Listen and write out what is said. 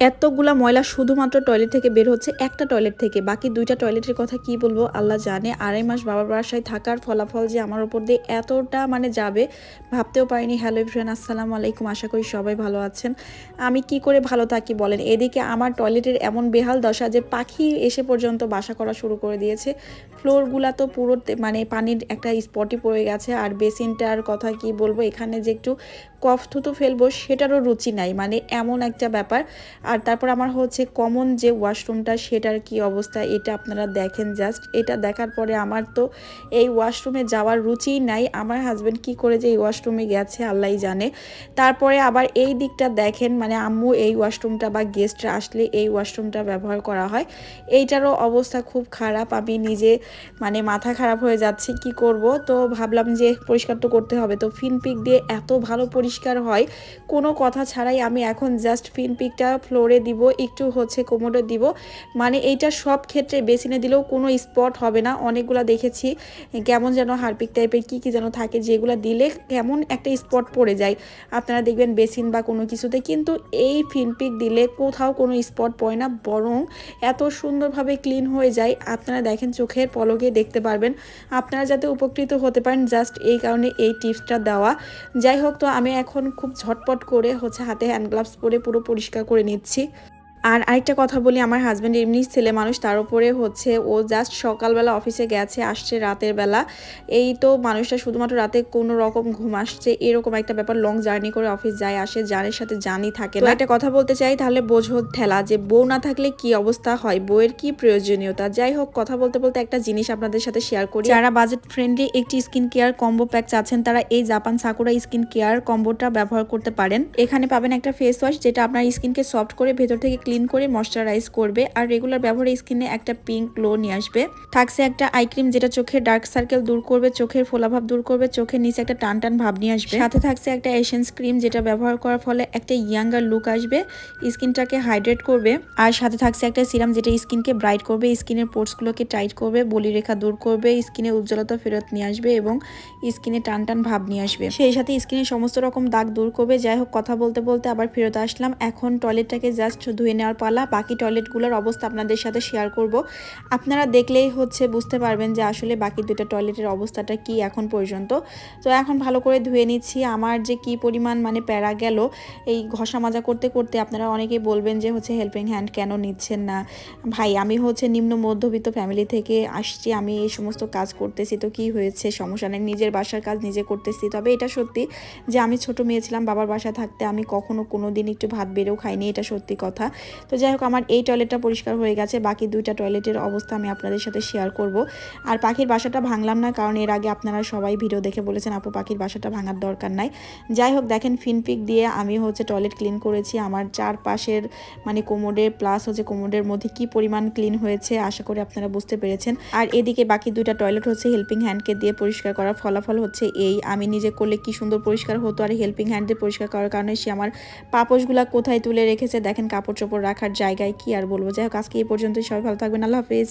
এতগুলা ময়লা শুধুমাত্র টয়লেট থেকে বের হচ্ছে, একটা টয়লেট থেকে। বাকি ২টা টয়লেটের কথা কি বলবো আল্লাহ জানে। ২.৫ মাস বাবার বাসায় থাকার ফলাফল যে আমার উপর দিয়ে এতটা মানে যাবে ভাবতেও পারিনি। হ্যালো এভরিওয়ান, আসসালামু আলাইকুম। আশা করি সবাই ভালো আছেন। আমি কি করে ভালো থাকি বলেন। এদিকে আমার টয়লেটের এমন বেহাল দশা যে পাখি এসে পর্যন্ত বাসা করা শুরু করে দিয়েছে। ফ্লোরগুলা তো পুরো মানে পানির একটা স্পটই পড়ে গেছে। আর বেসিনটার কথা কি বলবো, এখানে যে একটু কফ থুতু ফেলবো সেটারও রুচি নাই, মানে এমন একটা ব্যাপার। আর তারপর আমার হচ্ছে কমন যে ওয়াশরুমটা, সেটার কি অবস্থা এটা আপনারা দেখেন। জাস্ট এটা দেখার পরে আমার তো এই ওয়াশরুমে যাওয়ার রুচিই নাই। আমার হাজব্যান্ড কি করে যে এই ওয়াশরুমে গেছে আল্লাহই জানে। তারপরে আবার এই দিকটা দেখেন, মানে আম্মু এই ওয়াশরুমটা বা গেস্টরা আসলে এই ওয়াশরুমটা ব্যবহার করা হয়, এইটারও অবস্থা খুব খারাপ। আমি নিজে মানে মাথা খারাপ হয়ে যাচ্ছে, কি করব। তো ভাবলাম যে পরিষ্কার তো করতে হবে। তো ফিনপিক দিয়ে এত ভালো পরিষ্কার হয় কোনো কথা ছাড়াই। আমি এখন জাস্ট ফিনপিকটা ফ্লোরে দিব, একটু হচ্ছে কোমোডে দিব, মানে এইটা সব ক্ষেত্রে বেসিনে দিলেও কোনো স্পট হবে না। অনেকগুলো দেখেছি কেমন যেন হারপিক টাইপের কি যেন থাকে, যেগুলো দিলে কেমন একটা স্পট পড়ে যায় আপনারা দেখবেন বেসিন বা কোনো কিছুতে, কিন্তু এই ফিনপিক দিলে কোথাও কোনো স্পট পড়ে না, বরং এত সুন্দরভাবে ক্লিন হয়ে যায়। আপনারা দেখেন চোখের পলকে দেখতে পারবেন। আপনারা যাতে উপকৃত হতে পারেন জাস্ট এই কারণে এই টিপসটা দেওয়া। যাই হোক, তো আমি এখন খুব ঝটপট করে হচ্ছে হাতে হ্যান্ড গ্লাভস পরে পুরো পরিষ্কার করে নিচ্ছি। আর আরেকটা কথা বলি, আমার হাজব্যান্ড এমনি ছেলে মানুষ, তার উপরে হচ্ছে ও জাস্ট সকালবেলা অফিসে গেছে, আসছে রাতের বেলা। এই তো মানুষটা শুধুমাত্র রাতে কোনো রকম ঘুম আসছে এরকম একটা ব্যাপার। লং জার্নি করে অফিস যায় আসে, জানের সাথে জানই থাকে না। একটা কথা বলতে চাই, তাহলে বোঝো ঠেলা যে বউ না থাকলে কি অবস্থা হয়, বউয়ের কি প্রয়োজনীয়তা। যাই হোক, কথা বলতে বলতে একটা জিনিস আপনাদের সাথে শেয়ার করি। যারা বাজেট ফ্রেন্ডলি একটি স্কিন কেয়ার কম্বো প্যাক চাচ্ছেন, তারা এই জাপান সাকুরা স্কিন কেয়ার কম্বোটা ব্যবহার করতে পারেন। এখানে পাবেন একটা ফেস ওয়াশ যেটা আপনার স্কিনকে সফট করে ভেতর থেকে ক্লিন করে ময়শ্চারাইজ করবে, আর রেগুলার ব্যবহারে স্কিনে একটা পিঙ্ক গ্লো নিয়ে আসবে। থাকছে একটা আই ক্রিম যেটা চোখের ডার্ক সার্কেল দূর করবে, চোখের ফোলাভাব দূর করবে, চোখের নিচে একটা টান টান ভাব নিয়ে আসবে। সাথে থাকছে একটা এসেন্স ক্রিম যেটা ব্যবহার করার ফলে একটা ইয়াঙ্গার লুক আসবে, স্কিনটাকে হাইড্রেট করবে। আর সাথে থাকছে একটা সিরাম যেটা স্কিনকে ব্রাইট করবে, স্কিনের পোর্সগুলোকে টাইট করবে, বলিরেখা দূর করবে, স্কিনে উজ্জ্বলতা ফেরত নিয়ে আসবে এবং স্কিনে টান টান ভাব নিয়ে আসবে। সেই সাথে স্কিনের সমস্ত রকম দাগ দূর করবে। যাই হোক, কথা বলতে বলতে আবার ফেরত আসলাম। এখন টয়লেটটাকে জাস্ট ধুয়ে নেওয়ার পালা। বাকি টয়লেটগুলোর অবস্থা আপনাদের সাথে শেয়ার করব। আপনারা দেখলেই হচ্ছে বুঝতে পারবেন যে আসলে বাকি দুটো টয়লেটের অবস্থাটা কি এখন পর্যন্ত। তো এখন ভালো করে ধুয়ে নিচ্ছি। আমার যে কি পরিমাণ মানে প্যারা গেল এই ঘষা মাজা করতে করতে। আপনারা অনেকেই বলবেন যে হচ্ছে হেল্পিং হ্যান্ড কেন নিচ্ছেন না। ভাই, আমি হচ্ছে নিম্ন মধ্যবিত্ত ফ্যামিলি থেকে আসছি, আমি এই সমস্ত কাজ করতেছি, তো কি হয়েছে, সমস্যা নেই, নিজের বাসার কাজ নিজে করতেছি। তবে এটা সত্যি যে আমি ছোট মেয়ে ছিলাম, বাবার বাসা থাকতে আমি কখনো কোনো দিন একটু ভাত বেড়েও খাইনি, এটা সত্যি কথা। তো যাই হোক, আমার এই টয়লেটটা পরিষ্কার হয়ে গেছে। বাকি দুইটা টয়লেটের অবস্থা আমি আপনাদের সাথে শেয়ার করব। আর পাখির বাসাটা ভাঙলাম না, কারণ এর আগে আপনারা সবাই ভিডিও দেখে বলেছেন আপু পাখির বাসাটা ভাঙার দরকার নাই। যাই হোক, দেখেন ফিনপিক দিয়ে আমি হচ্ছে টয়লেট ক্লিন করেছি। আমার চারপাশের মানে কোমোডের প্লাস হচ্ছে কোমোডের মধ্যে কি পরিমাণ ক্লিন হয়েছে আশা করি আপনারা বুঝতে পেরেছেন। আর এদিকে বাকি দুইটা টয়লেট হচ্ছে হেল্পিং হ্যান্ডকে দিয়ে পরিষ্কার করার ফলাফল হচ্ছে এই। আমি নিজে করলে কি সুন্দর পরিষ্কার হতো, আর হেল্পিং হ্যান্ড দিয়ে পরিষ্কার করার কারণে সে আমার পাপোশগুলা কোথায় তুলে রেখেছে দেখেন, কাপড় চোপড় রাখার জায়গায়, কি আর বলবো। যাই হোক, আজকে এই পর্যন্তই। সবাই ভালো থাকবেন, আল্লাহ হাফিজ।